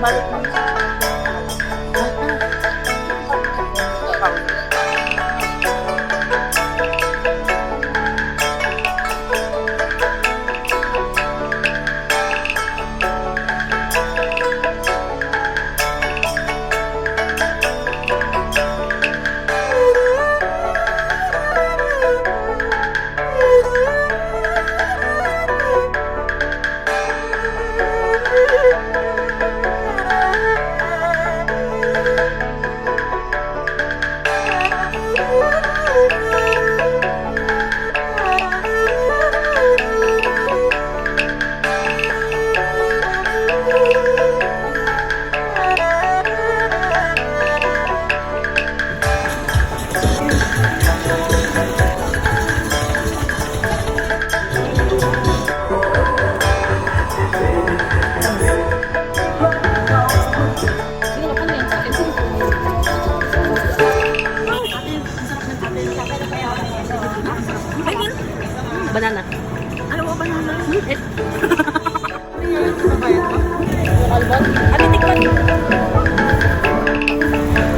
balik mo. Banana. Ano mo banana? Albon? Ate, tikman.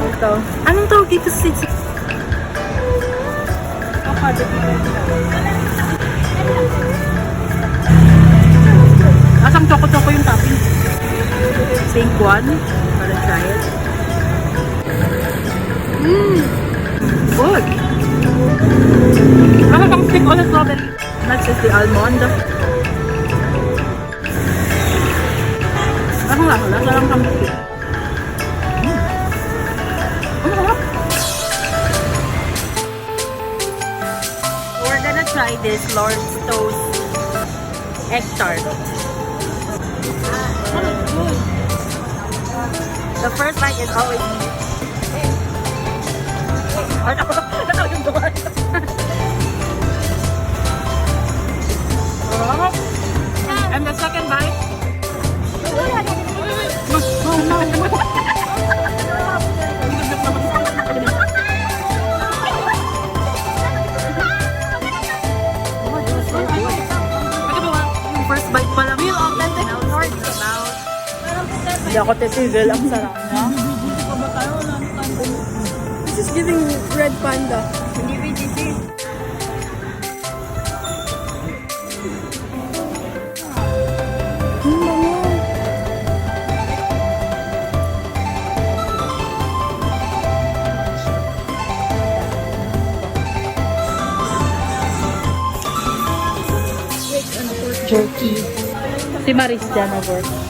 Ito. Anong tawag dito sa sitsi? Avocado dito. Asang choco-choco yung topping. Same one. Para try it. Good. Ano pang stick on the strawberry? Next is the almond. Ano nga? Lasa lang kang stick. Ano nga? We're gonna try this Lord's Toast egg tart. The first bite is always ano yung doon? And the second bite? Yung first bite pa lang. Yung authentic Lord's Toast. Hindi ako titigil. Ang sarap na. This is giving red panda. Hindi BGC. Jerky. Si Maris dyan over.